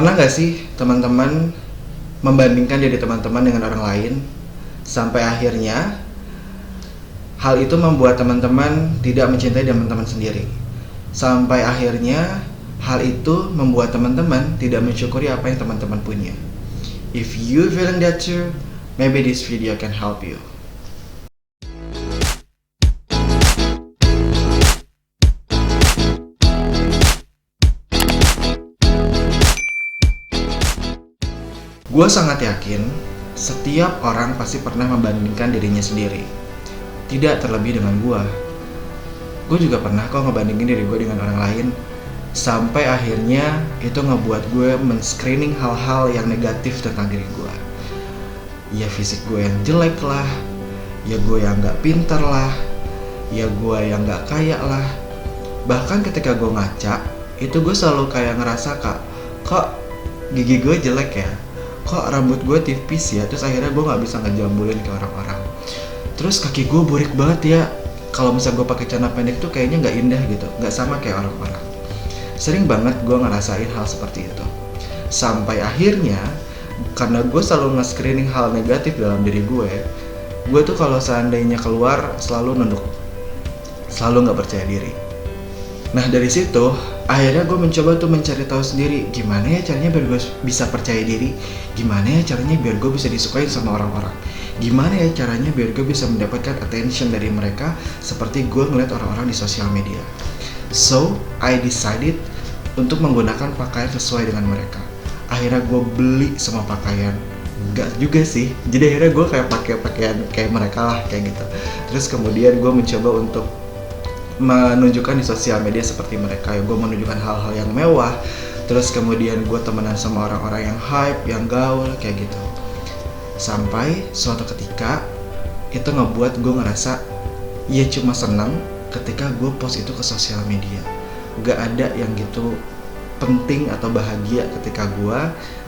Pernah gak sih teman-teman membandingkan diri teman-teman dengan orang lain sampai akhirnya hal itu membuat teman-teman tidak mencintai teman-teman sendiri. Sampai akhirnya hal itu membuat teman-teman tidak mensyukuri apa yang teman-teman punya. If you feeling that too, maybe this video can help you. Gue sangat yakin setiap orang pasti pernah membandingkan dirinya sendiri. Tidak terlebih dengan gue. Gue juga pernah kok ngebandingin diri gue dengan orang lain. Sampai akhirnya itu ngebuat gue men-screening hal-hal yang negatif tentang diri gue. Ya fisik gue yang jelek lah, ya gue yang gak pintar lah, ya gue yang gak kaya lah. Bahkan ketika gue ngaca, itu gue selalu kayak ngerasa kok gigi gue jelek ya, kok rambut gue tipis ya. Terus akhirnya gue gak bisa ngejambulin ke orang-orang. Terus kaki gue burik banget ya, kalau misalnya gue pakai celana pendek tuh kayaknya gak indah gitu, gak sama kayak orang-orang. Sering banget gue ngerasain hal seperti itu. Sampai akhirnya karena gue selalu nge-screening hal negatif dalam diri gue tuh kalau seandainya keluar selalu nunduk, selalu gak percaya diri. Nah dari situ akhirnya gue mencoba tuh mencari tahu sendiri gimana ya caranya biar gue bisa percaya diri, gimana ya caranya biar gue bisa disukai sama orang-orang, gimana ya caranya biar gue bisa mendapatkan attention dari mereka seperti gue ngeliat orang-orang di sosial media. So I decided untuk menggunakan pakaian sesuai dengan mereka. Akhirnya gue beli semua pakaian. Enggak juga sih, jadi akhirnya gue kayak pakai pakaian kayak mereka lah, kayak gitu. Terus kemudian gue mencoba untuk menunjukkan di sosial media seperti mereka. Ya gue menunjukkan hal-hal yang mewah. Terus kemudian gue temenan sama orang-orang yang hype, yang gaul, kayak gitu. Sampai suatu ketika itu ngebuat gue ngerasa ya cuma senang ketika gue post itu ke sosial media. Gak ada yang gitu penting atau bahagia ketika gue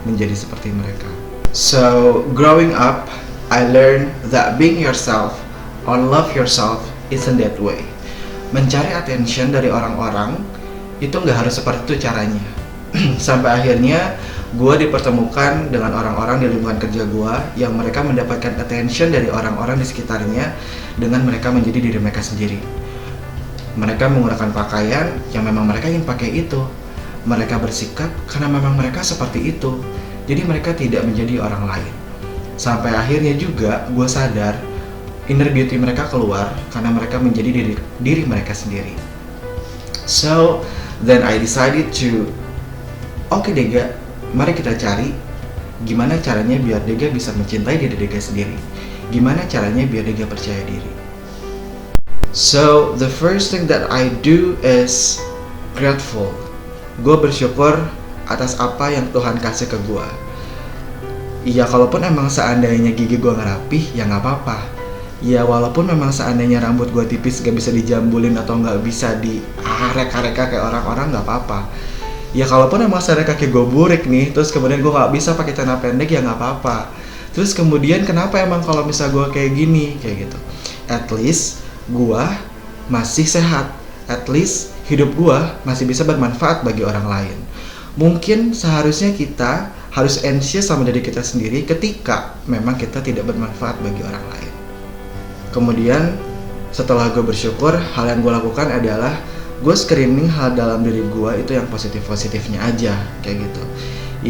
menjadi seperti mereka. So growing up, I learned that being yourself or love yourself isn't that way. Mencari attention dari orang-orang itu gak harus seperti itu caranya. Sampai akhirnya gue dipertemukan dengan orang-orang di lingkungan kerja gue yang mereka mendapatkan attention dari orang-orang di sekitarnya dengan mereka menjadi diri mereka sendiri. Mereka menggunakan pakaian yang memang mereka ingin pakai itu. Mereka bersikap karena memang mereka seperti itu. Jadi mereka tidak menjadi orang lain. Sampai akhirnya juga gue sadar inner beauty mereka keluar karena mereka menjadi diri mereka sendiri. So then I decided to okay Dega, mari kita cari gimana caranya biar Dega bisa mencintai diri Dega sendiri. Gimana caranya biar Dega percaya diri. So the first thing that I do is grateful. Gue bersyukur atas apa yang Tuhan kasih ke gue. Iya kalaupun emang seandainya gigi gue nggak rapih ya nggak apa-apa. Ya walaupun memang seandainya rambut gue tipis gak bisa dijambulin atau gak bisa diarek-areka kayak orang-orang gak apa-apa. Ya kalaupun emang seandainya kaki gue burik nih, terus kemudian gue gak bisa pakai celana pendek ya gak apa-apa. Terus kemudian kenapa emang kalau misalnya gue kayak gini, kayak gitu. At least gue masih sehat. At least hidup gue masih bisa bermanfaat bagi orang lain. Mungkin seharusnya kita harus anxious sama diri kita sendiri ketika memang kita tidak bermanfaat bagi orang lain. Kemudian setelah gue bersyukur, hal yang gue lakukan adalah gue screening hal dalam diri gue itu yang positif-positifnya aja, kayak gitu.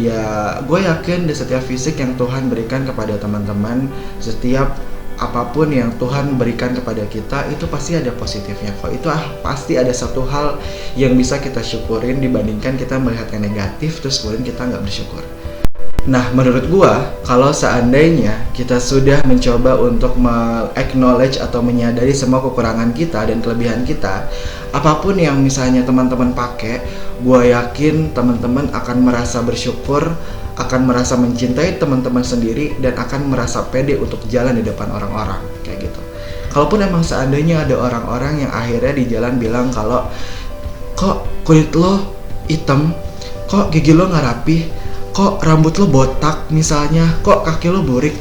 Ya gue yakin di setiap fisik yang Tuhan berikan kepada teman-teman, setiap apapun yang Tuhan berikan kepada kita itu pasti ada positifnya kok. Itu pasti ada satu hal yang bisa kita syukurin dibandingkan kita melihat yang negatif terus kemudian kita nggak bersyukur. Nah menurut gua kalau seandainya kita sudah mencoba untuk acknowledge atau menyadari semua kekurangan kita dan kelebihan kita, apapun yang misalnya teman-teman pakai, gua yakin teman-teman akan merasa bersyukur, akan merasa mencintai teman-teman sendiri, dan akan merasa pede untuk jalan di depan orang-orang, kayak gitu. Kalaupun emang seandainya ada orang-orang yang akhirnya di jalan bilang kalau kok kulit lo hitam, kok gigi lo nggak rapih, kok rambut lo botak misalnya, kok kaki lo burik.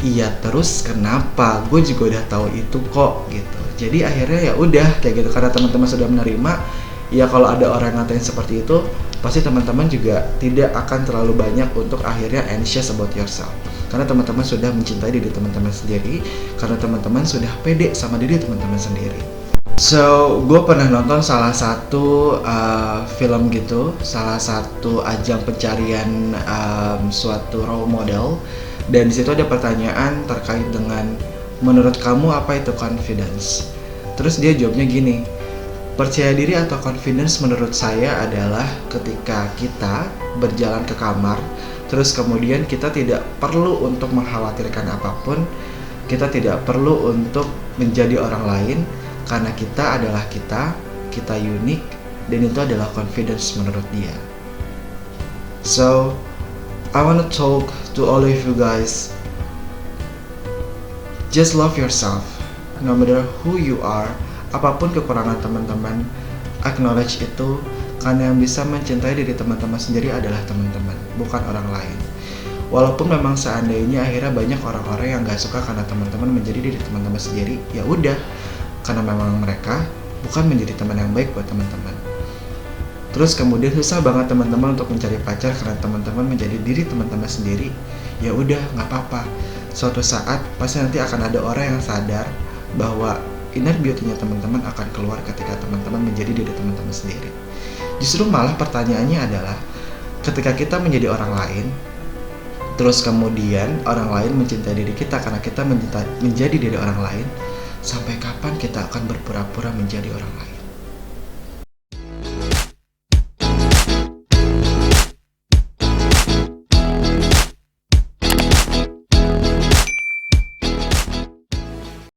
Iya terus kenapa? Gue juga udah tahu itu kok gitu. Jadi akhirnya ya udah kayak gitu, karena teman-teman sudah menerima, Ya kalau ada orang yang ngatain seperti itu, pasti teman-teman juga tidak akan terlalu banyak untuk akhirnya anxious about yourself. Karena teman-teman sudah mencintai diri teman-teman sendiri, karena teman-teman sudah pede sama diri teman-teman sendiri. So, gue pernah nonton salah satu film gitu, salah satu ajang pencarian suatu role model, dan di situ ada pertanyaan terkait dengan menurut kamu apa itu confidence. Terus dia jawabnya gini, percaya diri atau confidence menurut saya adalah ketika kita berjalan ke kamar, terus kemudian kita tidak perlu untuk mengkhawatirkan apapun, kita tidak perlu untuk menjadi orang lain, karena kita adalah kita unik, dan itu adalah confidence menurut dia. So, I wanna talk to all of you guys. Just love yourself, no matter who you are, apapun kekurangan teman-teman, acknowledge itu, karena yang bisa mencintai diri teman-teman sendiri adalah teman-teman, bukan orang lain. Walaupun memang seandainya akhirnya banyak orang-orang yang gak suka karena teman-teman menjadi diri teman-teman sendiri, ya udah, karena memang mereka bukan menjadi teman yang baik buat teman-teman. Terus kemudian susah banget teman-teman untuk mencari pacar karena teman-teman menjadi diri teman-teman sendiri, ya udah nggak apa-apa. Suatu saat pasti nanti akan ada orang yang sadar bahwa inner beauty-nya teman-teman akan keluar ketika teman-teman menjadi diri teman-teman sendiri. Justru malah pertanyaannya adalah ketika kita menjadi orang lain, terus kemudian orang lain mencintai diri kita karena kita menjadi diri orang lain, sampai kapan kita akan berpura-pura menjadi orang lain?